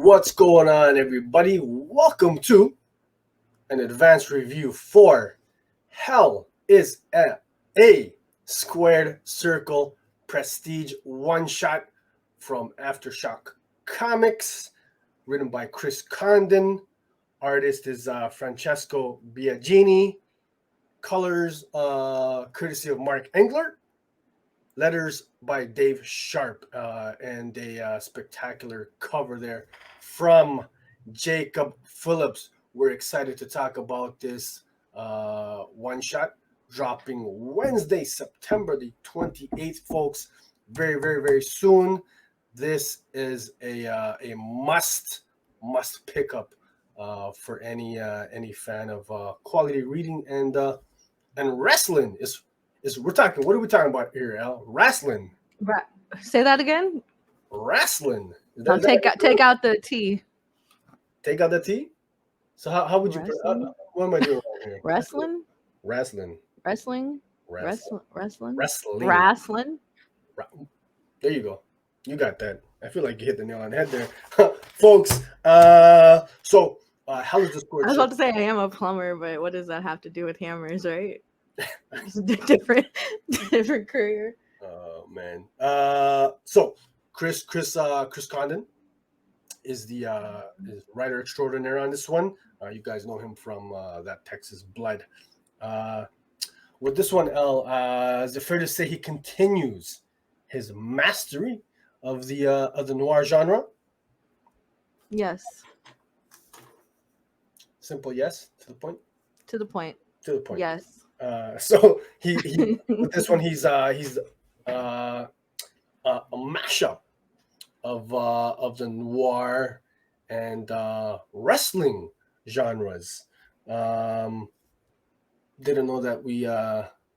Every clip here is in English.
What's going on, everybody? Welcome to an advanced review for Hell is a Squared Circle Prestige one-shot from Aftershock Comics, written by Chris Condon. Artist is Francesco Biagini. Colors courtesy of Mark Englert. Letters by Dave Sharpe, and a spectacular cover there from Jacob Phillips. We're excited to talk about this one-shot dropping Wednesday, September the 28th, folks. Very, very, very soon. This is a must pick up for any fan of quality reading and wrestling. We're talking. What are we talking about here, Al? Wrestling. Say that again. Wrestling. I'll take out the T. Take out the T. So how would you? What am I doing here? Wrestling. There you go. You got that. I feel like you hit the nail on the head there, folks. So how is this? I was about to say I am a plumber, but what does that have to do with hammers, right? different career. Oh man. So Chris Condon is the is writer extraordinaire on this one. You guys know him from that Texas Blood. With this one, L, is it fair to say he continues his mastery of the noir genre? Yes. Simple yes, to the point. To the point. Yes. So he with this one he's a mashup of the noir and wrestling genres. Didn't know that we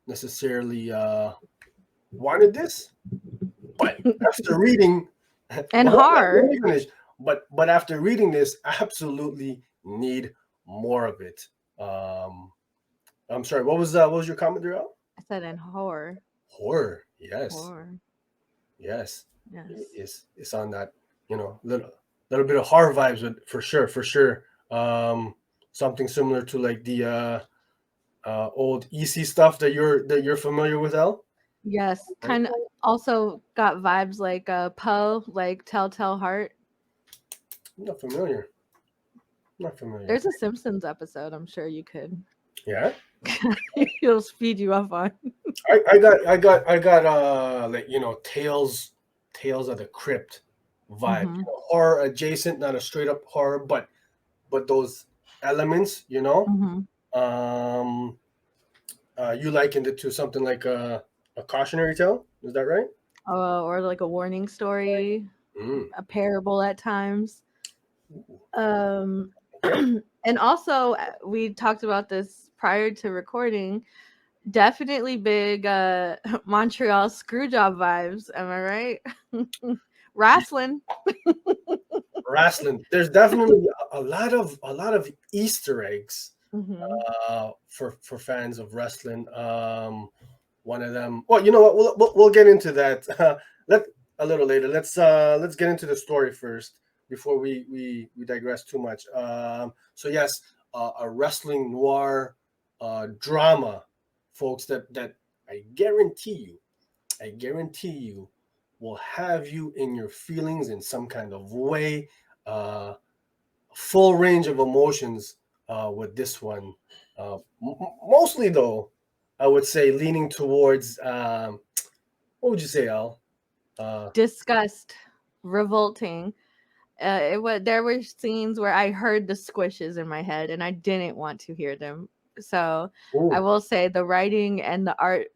necessarily wanted this, but after reading and horror, but after reading this, absolutely need more of it. I'm sorry. What was your comment there, Al? I said in horror. Horror, yes. Horror. Yes. It's on that, little bit of horror vibes, but for sure. Something similar to like the old EC stuff that you're familiar with, Al? Yes, kind of. Also got vibes like Poe, like Telltale Heart. Not familiar. There's a Simpsons episode. I'm sure you could. Yeah. He'll speed you up on. I got like Tales of the Crypt vibe, Mm-hmm. Horror adjacent, not a straight up horror, but those elements, Mm-hmm. You likened it to something like a cautionary tale, is that right? Or like a warning story, a parable at times. And also we talked about this prior to recording. Definitely big Montreal Screwjob vibes. Am I right? Wrestling. There's definitely a lot of Easter eggs for fans of wrestling. One of them. Well, you know what? We'll get into that a little later. Let's get into the story first before we digress too much. So yes, a wrestling noir drama, folks, that I guarantee you will have you in your feelings in some kind of way. Full range of emotions with this one. Mostly though, I would say leaning towards what would you say, Al? Disgust, revolting. There were scenes where I heard the squishes in my head and I didn't want to hear them. So I will say the writing and the art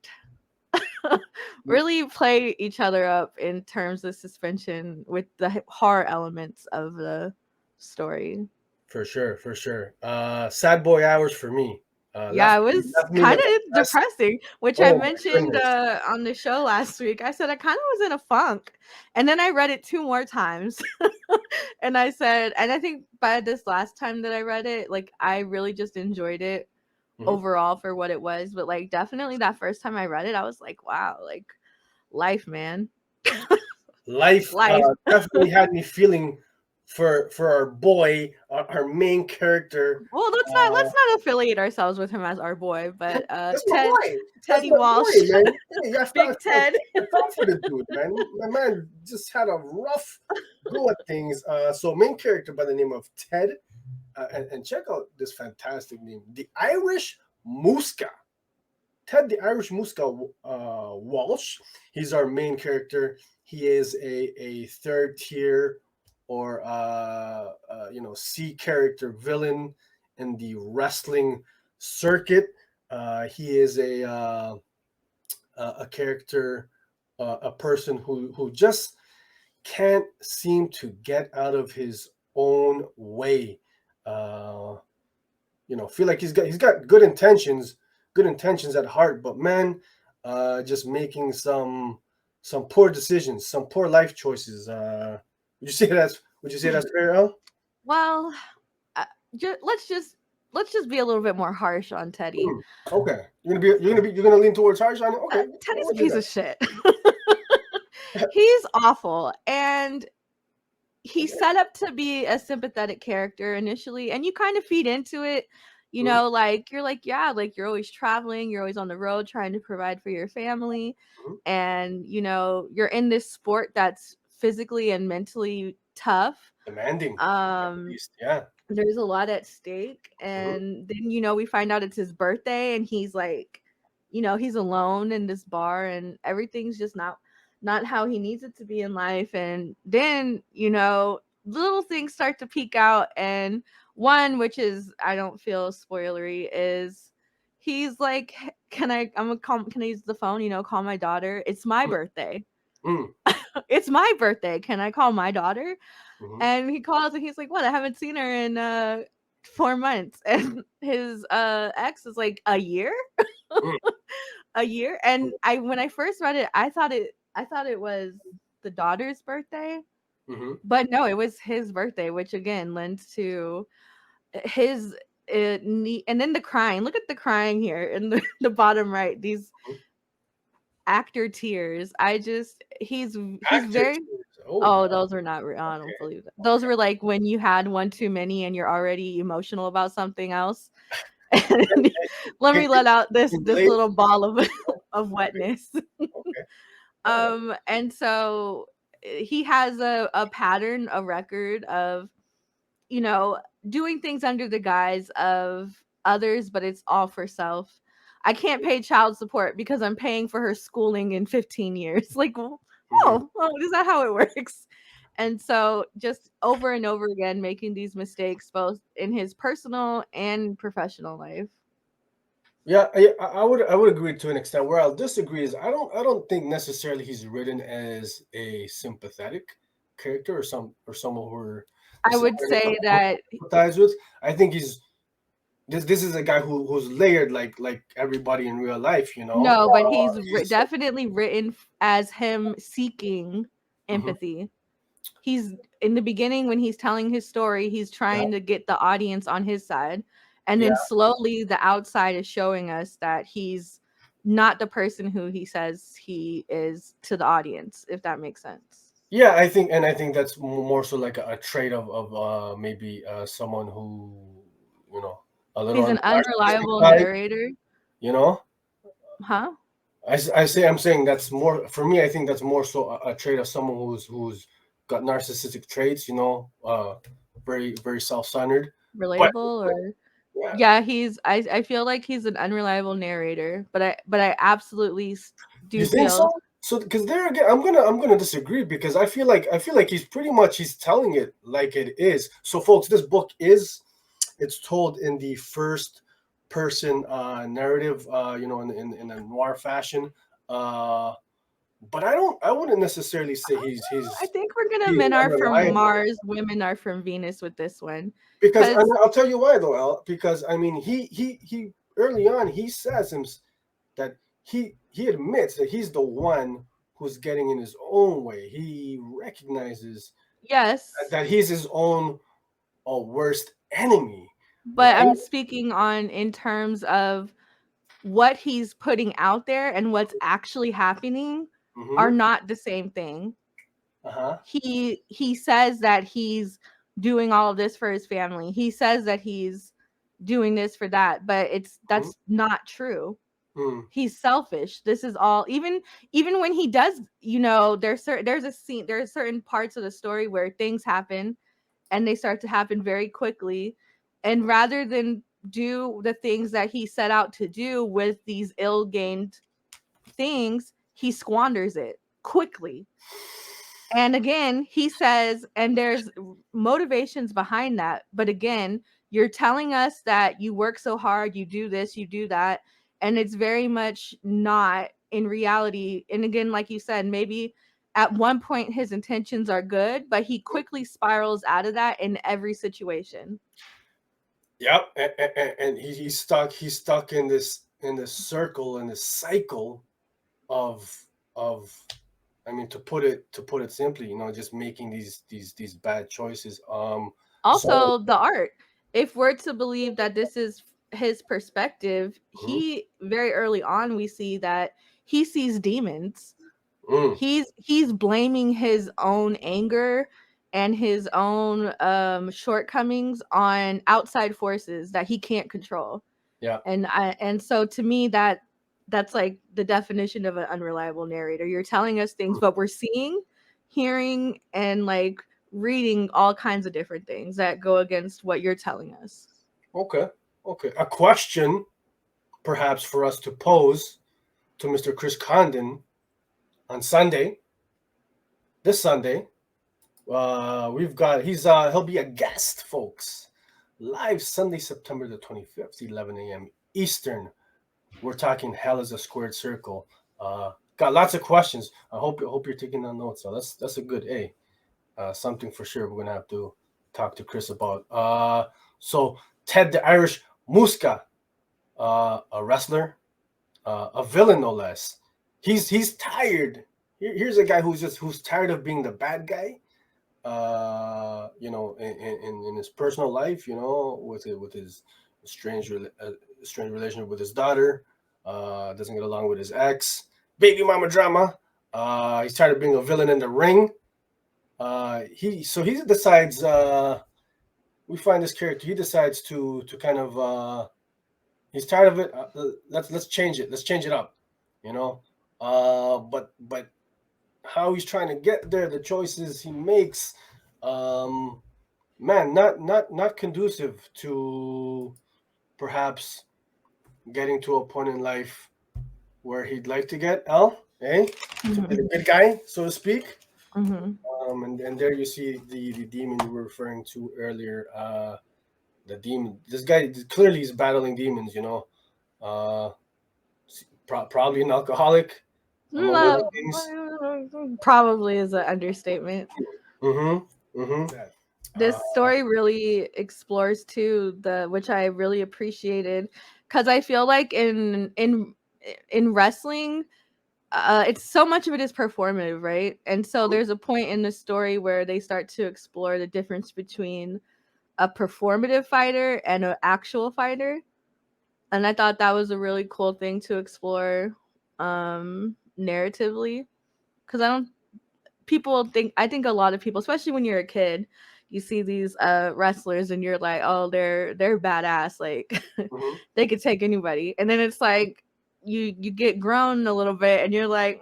really play each other up in terms of suspension with the horror elements of the story. For sure. Sad boy hours for me. It was kind of depressing, which I mentioned on the show last week. I said I kind of was in a funk, and then I read it 2 more times, and I said, and I think by this last time that I read it, like I really just enjoyed it overall for what it was. But like definitely that first time I read it, I was like, wow, like life, man. Life definitely had me feeling for our boy, our main character. Well, let's not affiliate ourselves with him as our boy, but That's my boy. That's Teddy my Walsh, boy, man. Hey, Big Ted. I felt for the dude, man. My man just had a rough go at things. So main character by the name of Ted, and check out this fantastic name, the Irish Mooska. Ted the Irish Mooska Walsh. He's our main character. He is a third tier or C character villain in the wrestling circuit. He is a character, a person who just can't seem to get out of his own way. Feel like he's got good intentions at heart, but man, just making some poor decisions, some poor life choices. Would you say that's fair, Al? Well, let's just be a little bit more harsh on Teddy. Okay, you're gonna lean towards harsh on it. Okay, Teddy's a piece of shit. He's awful, and he's set up to be a sympathetic character initially, and you kind of feed into it. Like you're like, yeah, like you're always traveling, you're always on the road trying to provide for your family, and you're in this sport that's physically and mentally tough, demanding. Yeah, there's a lot at stake, and then we find out it's his birthday, and he's like, he's alone in this bar, and everything's just not how he needs it to be in life. And then little things start to peek out, and one, which is, I don't feel spoilery, is he's like, can I use the phone, call my daughter, it's my birthday. It's my birthday, can I call my daughter? And he calls, and he's like, what, I haven't seen her in 4 months. And his ex is like, a year. A year. And when I first read it, I thought it was the daughter's birthday, but no, it was his birthday, which again lends to his need. And then the crying, look at the crying here in the bottom right, these actor tears. He's very tears. Those were not real. I don't believe that. Those were like when you had one too many and you're already emotional about something else. Let me let out this little ball of wetness. And so he has a pattern, a record of doing things under the guise of others, but it's all for self. I can't pay child support because I'm paying for her schooling in 15 years. Like, is that how it works? And so just over and over again, making these mistakes, both in his personal and professional life. Yeah, I would agree to an extent. Where I'll disagree is I don't think necessarily he's written as a sympathetic character or someone who I would say that sympathize with. I think this is a guy who's layered like everybody in real life, No, but he's definitely written as him seeking empathy. He's in the beginning when he's telling his story, he's trying to get the audience on his side. And then slowly the outside is showing us that he's not the person who he says he is to the audience, if that makes sense. Yeah, I think that's more so like a trait of maybe someone who, a little. He's an unreliable narrator. Huh? I'm saying that's more for me. I think that's more so a trait of someone who's got narcissistic traits. Very very self-centered. Relatable or. Yeah, I feel like he's an unreliable narrator, but I absolutely do. You think so? So because there again, I'm gonna disagree because I feel like he's telling it like it is. So folks, this book it's told in the first person narrative, in a noir fashion. But I wouldn't necessarily say he's. I think we're gonna men are from Mars, women are from Venus with this one. Because I'll tell you why though, Al. Because I mean, he early on he says that he admits that he's the one who's getting in his own way. He recognizes that he's his own worst enemy. But I'm speaking on in terms of what he's putting out there and what's actually happening are not the same thing. He says that he's doing all of this for his family. He says that he's doing this for that, but that's not true. He's selfish. This is all, even when he does, there's certain parts of the story where things happen and they start to happen very quickly, and rather than do the things that he set out to do with these ill-gained things, he squanders it quickly. And again, he says, and there's motivations behind that, but again, you're telling us that you work so hard, you do this, you do that, and it's very much not in reality. And again, like you said, maybe at one point his intentions are good, but he quickly spirals out of that in every situation. Yep, and he's stuck in this circle, in this cycle of I mean, to put it simply, just making these bad choices. Also, the art. If we're to believe that this is his perspective, he very early on we see that he sees demons. He's blaming his own anger and his own shortcomings on outside forces that he can't control. Yeah. And so to me that's like the definition of an unreliable narrator. You're telling us things, but we're seeing, hearing, and like reading all kinds of different things that go against what you're telling us. Okay. A question perhaps for us to pose to Mr. Chris Condon on Sunday. This Sunday, we've got he'll be a guest, folks. Live Sunday, September the 25th, 11 a.m. Eastern. We're talking Hell is a Squared Circle. Got lots of questions. I hope you're taking down notes. So that's a good something for sure we're gonna have to talk to Chris about. So Ted the Irish Mooska, a wrestler, a villain no less. He's tired. Here's a guy who's tired of being the bad guy. In his personal life, with his strange relationship with his daughter, doesn't get along with his ex, baby mama drama. He's tired of being a villain in the ring. He decides. We find this character. He decides to kind of. He's tired of it. Let's change it. Let's change it up. But how he's trying to get there, the choices he makes, not conducive to perhaps getting to a point in life where he'd like to get. To be the good guy, so to speak. And there you see the demon you were referring to earlier. The demon. This guy clearly is battling demons. Probably an alcoholic. Probably is an understatement. This story really explores too which I really appreciated, because I feel like in wrestling, it's so much of it is performative, right? And so there's a point in the story where they start to explore the difference between a performative fighter and an actual fighter. And I thought that was a really cool thing to explore narratively, because I think a lot of people, especially when you're a kid, you see these wrestlers and you're like, oh, they're badass, like they could take anybody. And then it's like you get grown a little bit and you're like,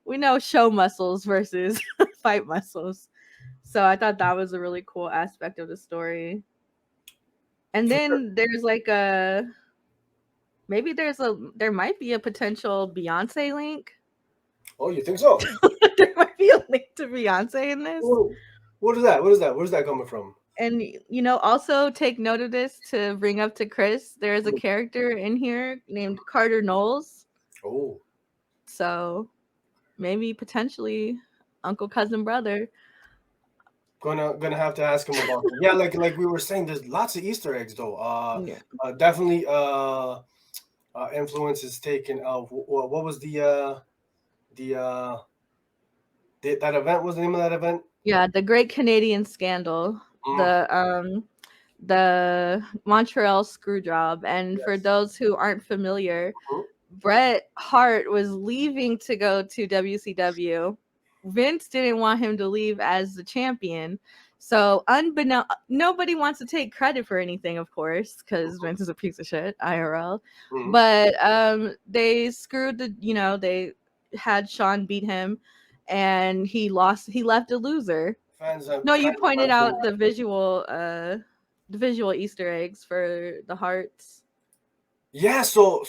we know show muscles versus fight muscles. So I thought that was a really cool aspect of the story. And then there's like there might be a potential Beyonce link. Oh, you think so? There might be a link to Beyonce in this. What is that? Where's that coming from? And also take note of this to bring up to Chris. There's a character in here named Carter Knowles. Oh. So maybe potentially uncle, cousin, brother. Gonna have to ask him about that. Yeah, like we were saying, there's lots of Easter eggs though. Definitely influences taken. What was that event? What's the name of that event? Yeah, the Great Canadian Scandal. The Montreal Screwjob. And for those who aren't familiar, Bret Hart was leaving to go to WCW. Vince didn't want him to leave as the champion, So nobody wants to take credit for anything, of course, because Vince is a piece of shit, IRL. Mhm. But they screwed they had Sean beat him, and he lost. He left a loser. No, you pointed out the visual Easter eggs for the hearts. Yeah, so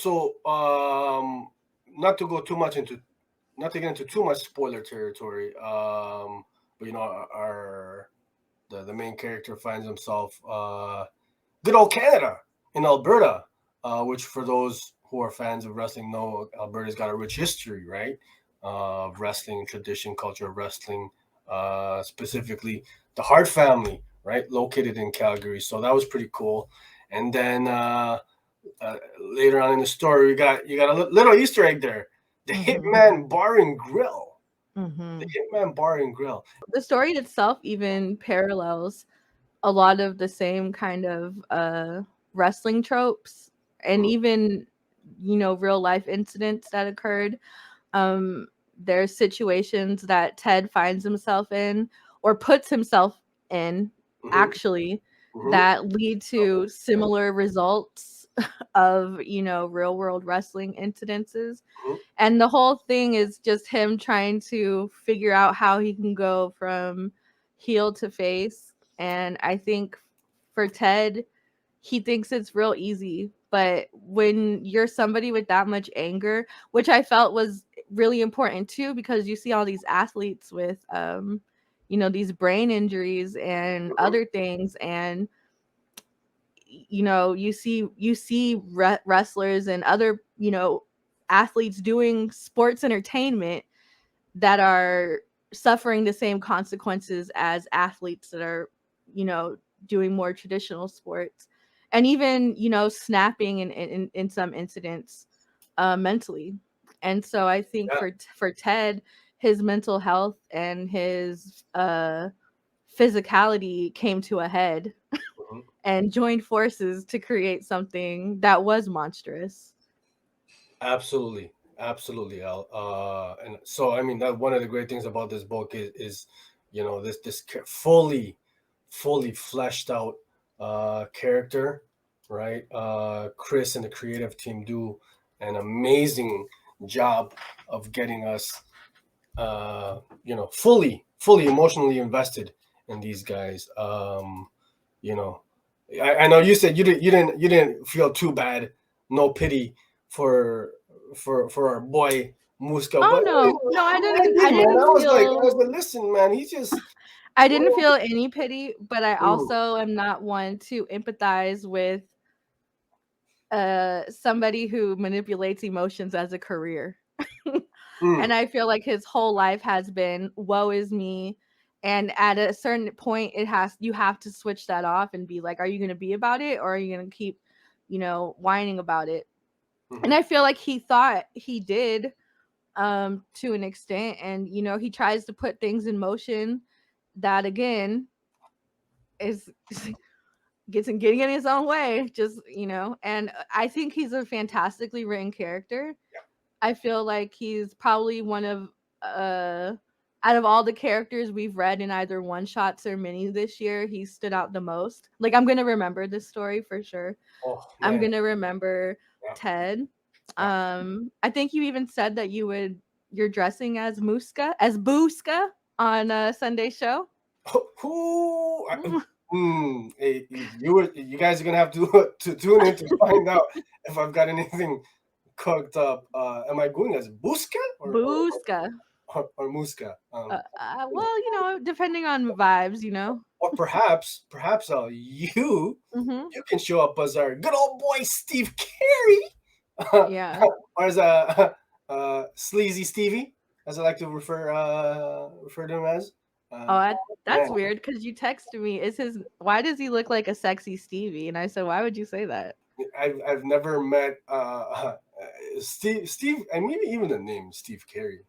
not to go too much into, not to get into too much spoiler territory, but the main character finds himself good old Canada in Alberta, which for those who are fans of wrestling know, Alberta's got a rich history, right? Wrestling tradition, culture of wrestling, specifically the Hart family, right, located in Calgary. So that was pretty cool. And then later on in the story, you got a little Easter egg there: the Hitman Bar and Grill. The Hitman Bar and Grill. The story itself even parallels a lot of the same kind of wrestling tropes, and even real life incidents that occurred. There's situations that Ted finds himself in or puts himself in, actually, that lead to similar results of real world wrestling incidences. And the whole thing is just him trying to figure out how he can go from heel to face. And I think for Ted, he thinks it's real easy. But when you're somebody with that much anger, which I felt was really important too, because you see all these athletes with these brain injuries and other things, and you see wrestlers and other athletes doing sports entertainment that are suffering the same consequences as athletes that are doing more traditional sports, and even snapping in some incidents mentally. And so I think for Ted, his mental health and his physicality came to a head and joined forces to create something that was monstrous. Absolutely, Al. And so I mean that one of the great things about this book is this fully fleshed out character, right? Chris and the creative team do an amazing job of getting us fully emotionally invested in these guys. I know you said you didn't feel too bad, no pity for our boy Mooska. Oh, But no, I didn't. I was like, listen, man, he's just. I didn't feel any pity, but I also am not one to empathize with somebody who manipulates emotions as a career. And I feel like his whole life has been woe is me. And at a certain point, you have to switch that off and be like, are you going to be about it, or are you going to keep, whining about it? And I feel like he thought he did to an extent. And, he tries to put things in motion that, again, is getting in his own way, just, and I think he's a fantastically written character. I feel like he's probably one of out of all the characters we've read in either one shots or mini this year, he stood out the most. Like, I'm gonna remember this story for sure. I'm gonna remember Ted. I think you even said that you're dressing as Booska on Sunday's show. Hey, you guys are gonna have to tune in to find out if I've got anything cooked up. Am I going as Booska or Mooska? Well, depending on vibes. Or perhaps you can show up as our good old boy Steve Carey. Yeah. Or as Sleazy Stevie, as I like to refer to him as. That's weird, because you texted me. Why does he look like a sexy Stevie? And I said, why would you say that? I've never met Steve, and maybe even the name Steve Carey.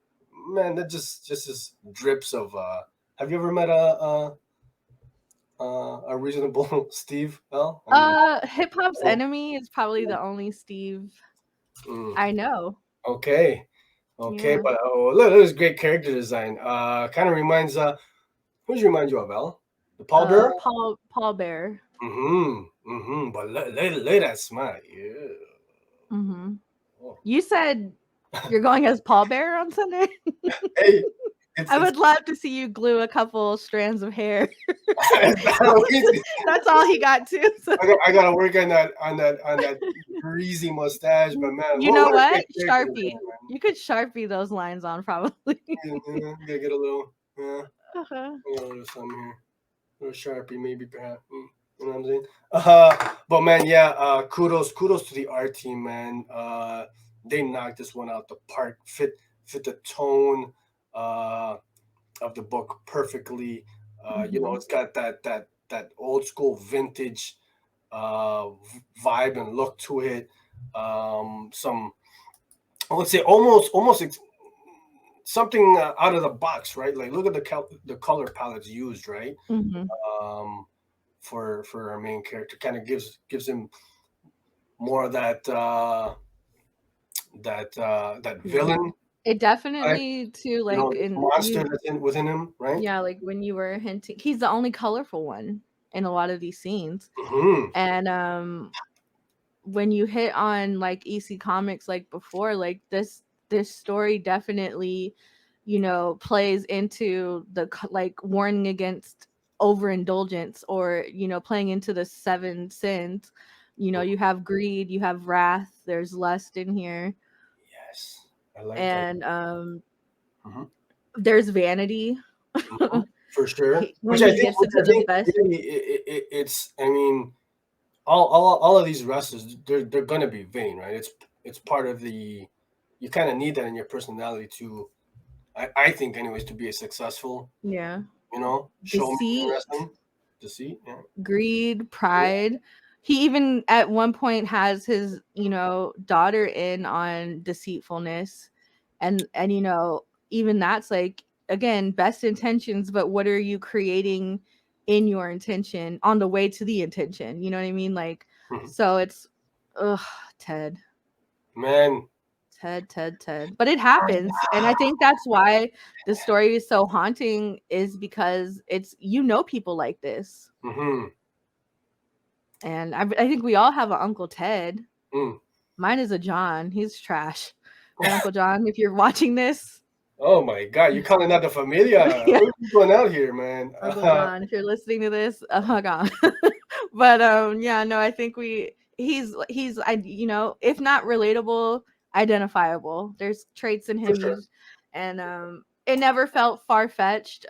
Man, that just drips of. Have you ever met a reasonable Steve? Al? Hip hop's enemy is probably the only Steve I know. Okay, yeah. But look, this great character design. Kind of reminds. Who does it remind you of, Al? The pallbearer? Paul Bear. But late at smart, yeah. Oh. You said you're going as Paul Bear on Sunday? Hey, I would love to see you glue a couple strands of hair. That's all he got too. So. I gotta work on that greasy mustache, but man, you know what? Sharpie. You could Sharpie those lines on probably. Gotta get a little, a little something here, a little Sharpie maybe perhaps. You know what I'm saying? But man, yeah. Kudos to the art team, man. They knocked this one out the park. Fit the tone of the book perfectly. You know, it's got that old school vintage vibe and look to it. Some, I would say, almost something out of the box, right? Like, look at the color palettes used, right? For our main character, kind of gives him more of that villain. It definitely right? Too like monster that's within him, right? Yeah, like when you were hinting, he's the only colorful one in a lot of these scenes. And when you hit on like EC Comics like before, like this story definitely, you know, plays into the like warning against overindulgence, or you know, playing into the 7 sins. You know, you have greed, you have wrath, there's lust in here. Yes, I like that. And there's vanity. For sure. Which I think it's, I mean, all of these wrestlers, they're gonna be vain, right? It's part of the, you kind of need that in your personality to, I think anyways, to be a successful, you know, deceit, deceit, yeah. Greed, pride. Yeah. He even at one point has his, you know, daughter in on deceitfulness, and you know, even that's like, again, best intentions, but what are you creating in your intention on the way to the intention? You know what I mean? Like, so it's, Ted. Man. Ted. But it happens. And I think that's why the story is so haunting, is because it's, you know, people like this. And I think we all have an Uncle Ted. Mine is a John. He's trash. My Uncle John, if you're watching this. Oh my God, you're calling out the familia. Yeah. What are you going out here, man? Uncle John, if you're listening to this, oh my God. But yeah, no, I think he's you know, if not relatable, identifiable. There's traits in him, sure. And it never felt far-fetched.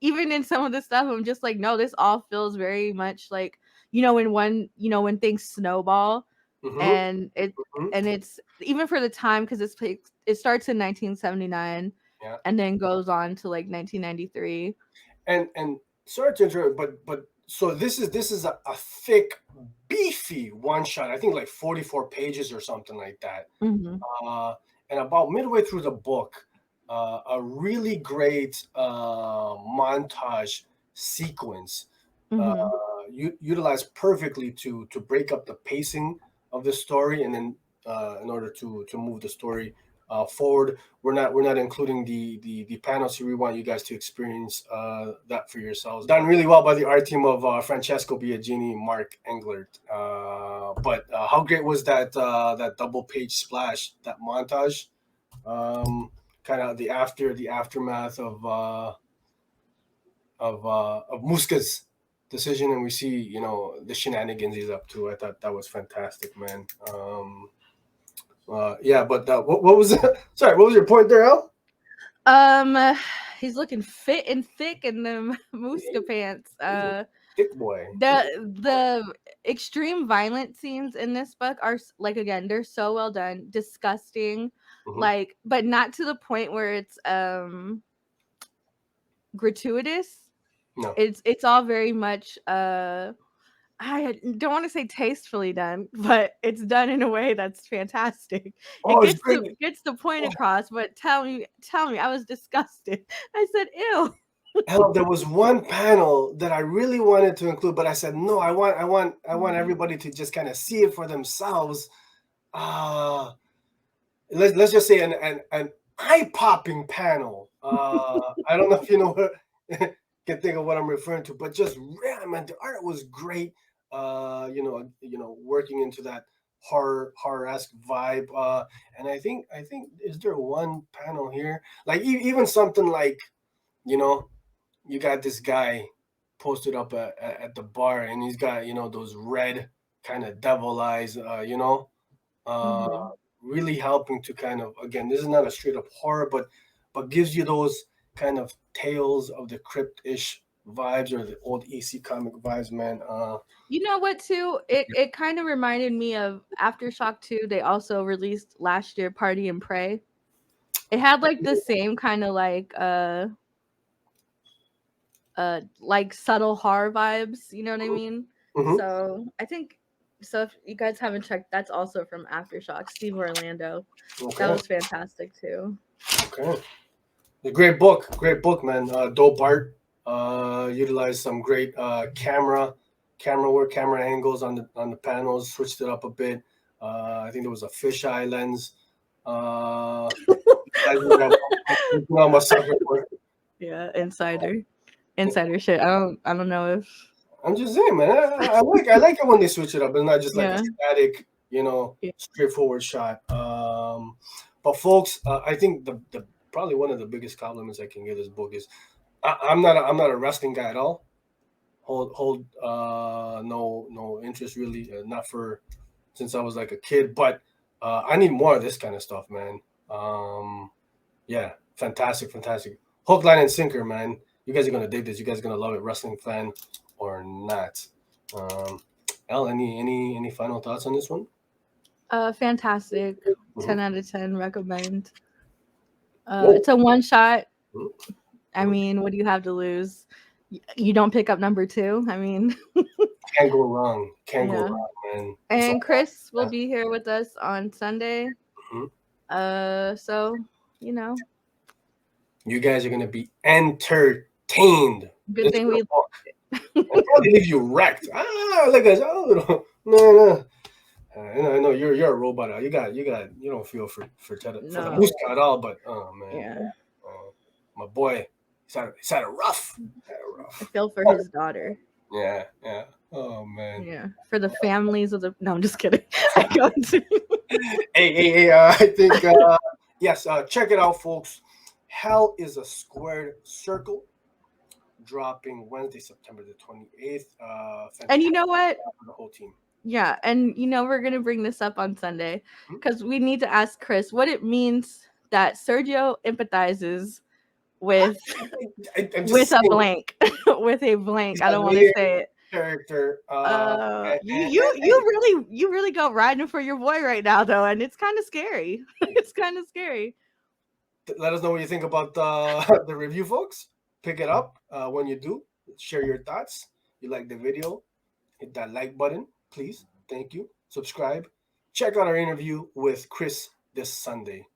Even in some of the stuff, I'm just like, no, this all feels very much like, you know, when things snowball. And it's even for the time, because it starts in 1979, yeah, and then goes on to like 1993. And sorry to interrupt, but so this is a thick, beefy one shot. I think like 44 pages or something like that. And about midway through the book, a really great montage sequence utilized perfectly to break up the pacing of the story, and then in order to move the story forward. We're not including the panels here. We want you guys to experience that for yourselves. Done really well by the art team of Francesco Biagini, Mark Englert. But how great was that double page splash, that montage? Kind of the aftermath of Mooska's decision, and we see, you know, the shenanigans he's up to. I thought that was fantastic, man. Yeah, but what was sorry, what was your point there, Al? He's looking fit and thick in the Mooska pants. Thick boy. The extreme violent scenes in this book are, like, again, they're so well done, disgusting, like, but not to the point where it's gratuitous. No, it's all very much I don't want to say tastefully done, but it's done in a way that's fantastic. It gets the point across. But tell me, I was disgusted. I said, ew. Hell, there was one panel that I really wanted to include, but I said no. I want everybody to just kind of see it for themselves. Let's just say an eye-popping panel. I don't know if you know what. can think of what I'm referring to. But just man, the art was great. Working into that horror-esque vibe. And I think is there one panel here, like even something like, you got this guy posted up at the bar, and he's got those red kind of devil eyes. Mhm. Really helping to kind of, again, this is not a straight up horror, but gives you those kind of Tales of the Crypt-ish vibes, or the old EC comic vibes, man. You know what, too? It kind of reminded me of Aftershock 2. They also released last year, Party and Pray. It had like the same kind of like subtle horror vibes, you know what I mean? Mm-hmm. So I think, so if you guys haven't checked, that's also from Aftershock, Steve Orlando. Okay. That was fantastic too. Okay. A great book, man. Dope art. Utilized some great camera work, camera angles on the panels. Switched it up a bit. I think there was a fisheye lens. Yeah, insider shit. I don't know if I'm just saying, man. I like it when they switch it up. It's not just like a static, straightforward shot. But folks, I think the probably one of the biggest compliments I can give this book is, I'm not a wrestling guy at all. Hold no interest really, not for since I was like a kid. But I need more of this kind of stuff, man. Yeah, fantastic. Hook, line, and sinker, man. You guys are gonna dig this. You guys are gonna love it, wrestling fan or not. Al, any final thoughts on this one? Fantastic. 10 out of 10. Recommend. It's a one shot. I mean, what do you have to lose? You don't pick up number 2. I mean, can't go wrong. Can't go wrong, man. And Chris will be here with us on Sunday. So you guys are gonna be entertained. Good thing we probably leave you wrecked. Like a no. I know you're a robot. You don't feel for the Mooska at all, but oh man, yeah. My boy, he's had a rough. I feel for his daughter. Yeah. Oh man. Yeah, for the families of the. No, I'm just kidding. Hey, I think yes. Check it out, folks. Hell is a Squared Circle, dropping Wednesday, September the 28th. And you know what? The whole team. Yeah, and we're gonna bring this up on Sunday because we need to ask Chris what it means that Sergio empathizes with a blank. With a blank. I don't want to say it. Character. You really go riding for your boy right now, though, and it's kind of scary. It's kind of scary. Let us know what you think about the review, folks. Pick it up when you do. Share your thoughts. You like the video, hit that like button, please. Thank you. Subscribe. Check out our interview with Chris this Sunday.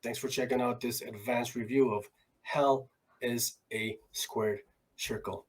Thanks for checking out this advanced review of Hell is a Squared Circle.